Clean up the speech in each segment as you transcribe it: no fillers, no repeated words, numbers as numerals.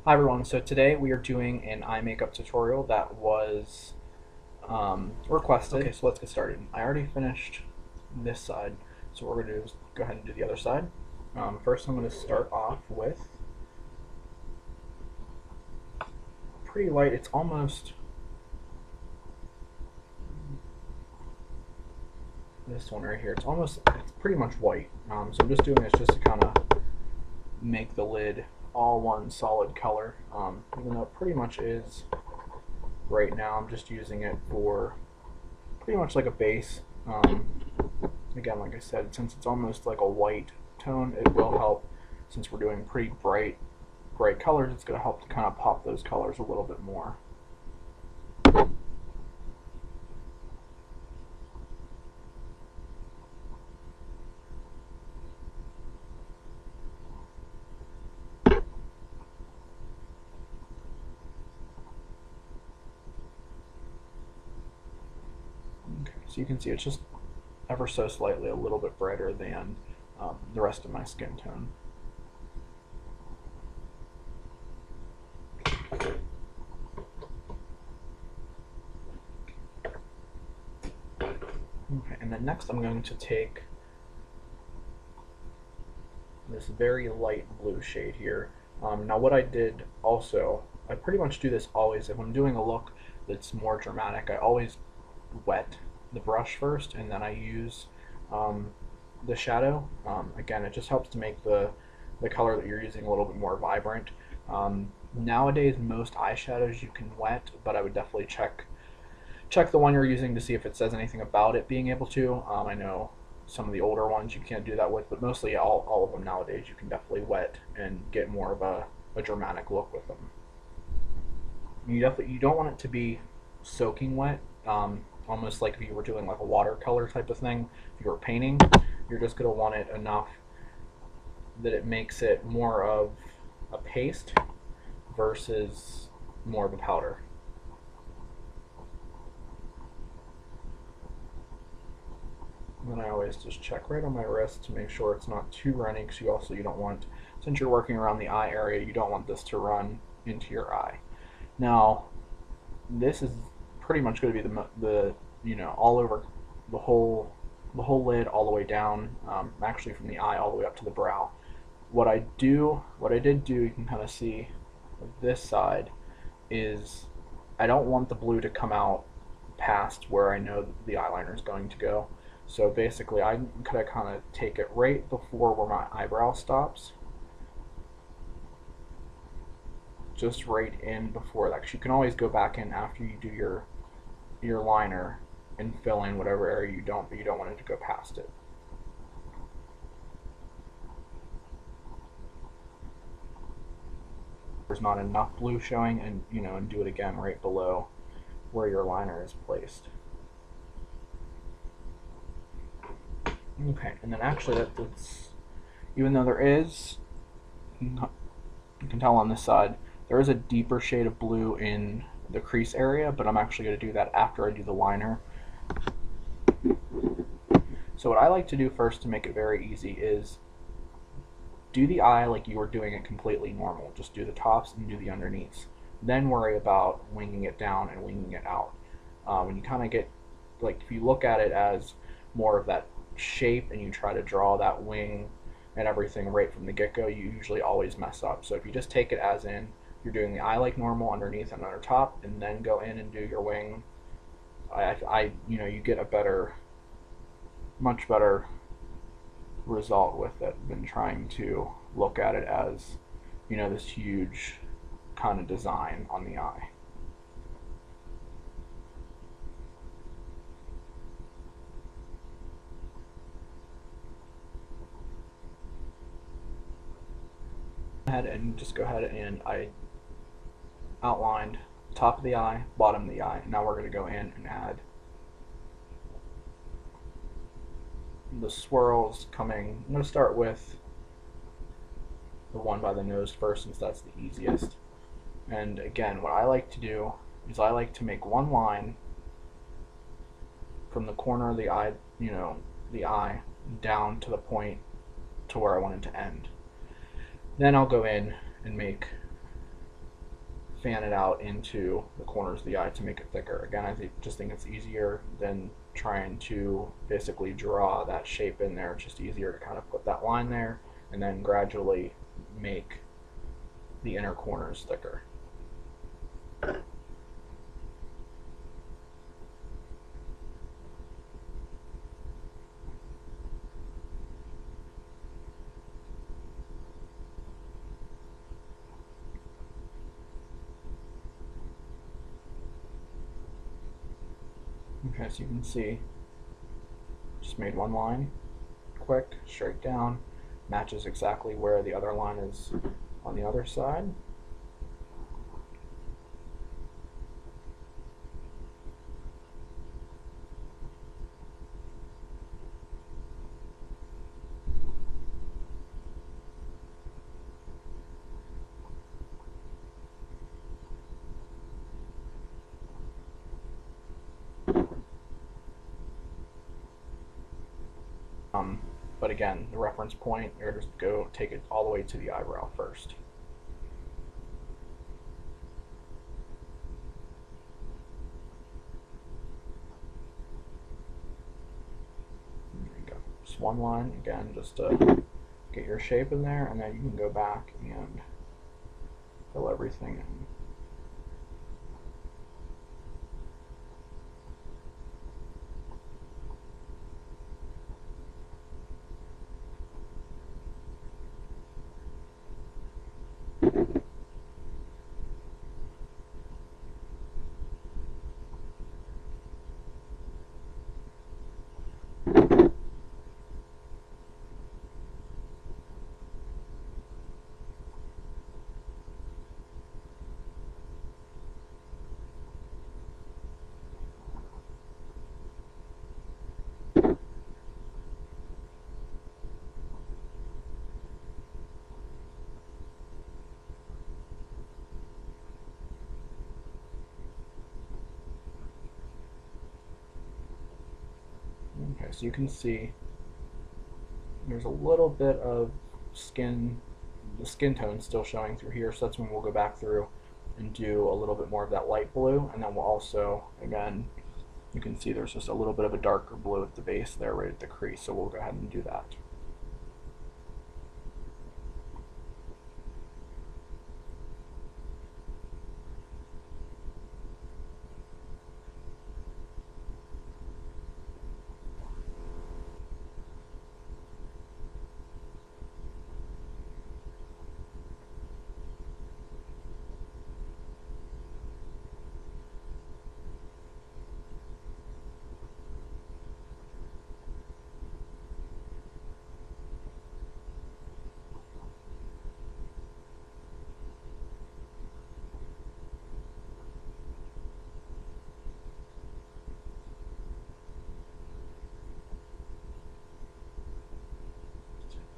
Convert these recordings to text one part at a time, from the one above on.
Hi everyone, so today we are doing an eye makeup tutorial that was requested. Okay, so let's get started. I already finished this side, so what we're going to do is go ahead and do the other side. First I'm going to start off with pretty light, it's almost this one right here, it's pretty much white. So I'm just doing this just to kind of make the lid all one solid color, even though it pretty much is right now. I'm just using it for pretty much like a base. Again, like I said, since it's almost like a white tone, it will help. Since we're doing pretty bright colors, it's going to help to kind of pop those colors a little bit more. Okay, so you can see it's just ever so slightly a little bit brighter than the rest of my skin tone. Okay, and then next I'm going to take this very light blue shade here. Now what I did also, I pretty much do this always, if I'm doing a look that's more dramatic, I always wet the brush first and then I use um, the shadow. Again, it just helps to make the color that you're using a little bit more vibrant. Nowadays most eyeshadows you can wet, but I would definitely check the one you're using to see if it says anything about it being able to. I know some of the older ones you can't do that with, but mostly all of them nowadays you can definitely wet and get more of a dramatic look with them. You don't want it to be soaking wet, almost like if you were doing like a watercolor type of thing. If you were painting, you're just going to want it enough that it makes it more of a paste versus more of a powder. And then I always just check right on my wrist to make sure it's not too runny, because you don't want, since you're working around the eye area, you don't want this to run into your eye. Now, this is pretty much going to be the all over the whole lid all the way down, actually from the eye all the way up to the brow. What I did do, you can kind of see this side, is I don't want the blue to come out past where I know the eyeliner is going to go. So basically, I'm gonna kind of take it right before where my eyebrow stops, just right in before that. 'Cause you can always go back in after you do your liner and fill in whatever area you don't, but you don't want it to go past it. There's not enough blue showing, and do it again right below where your liner is placed. Okay, and then actually that's, even though there is, you can tell on this side, there is a deeper shade of blue in the crease area, but I'm actually going to do that after I do the liner. So what I like to do first to make it very easy is do the eye like you were doing it completely normal. Just do the tops and do the underneaths. Then worry about winging it down and winging it out. When you kind of get, like, if you look at it as more of that shape and you try to draw that wing and everything right from the get-go, you usually always mess up. So if you just take it as in, you're doing the eye like normal, underneath and under top, and then go in and do your wing, you get a much better result with it than trying to look at it as, this huge kind of design on the eye. Just go ahead and I outlined top of the eye, bottom of the eye. Now we're going to go in and add the swirls coming. I'm going to start with the one by the nose first, since that's the easiest. And again, what I like to do is I like to make one line from the corner of the eye, the eye, down to the point to where I want it to end. Then I'll go in and make fan it out into the corners of the eye to make it thicker. Again, I just think it's easier than trying to basically draw that shape in there. It's just easier to kind of put that line there and then gradually make the inner corners thicker. Okay, so you can see, just made one line, quick, straight down, matches exactly where the other line is on the other side. But again, the reference point, you're just go take it all the way to the eyebrow first. There you go. Just one line, again, just to get your shape in there, and then you can go back and fill everything in. Okay, so you can see there's a little bit of skin, the skin tone still showing through here, so that's when we'll go back through and do a little bit more of that light blue, and then we'll also, again, you can see there's just a little bit of a darker blue at the base there right at the crease, so we'll go ahead and do that.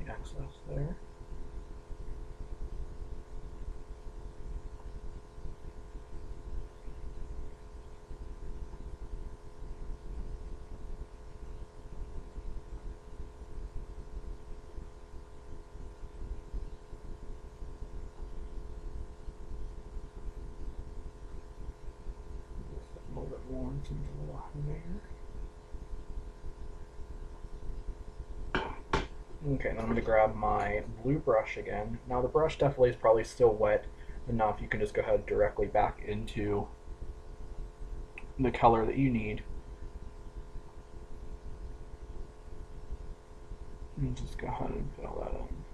The excess there. A little bit more, seems a little heavier. Okay, now I'm going to grab my blue brush again. Now the brush definitely is probably still wet enough. You can just go ahead directly back into the color that you need. And just go ahead and fill that in.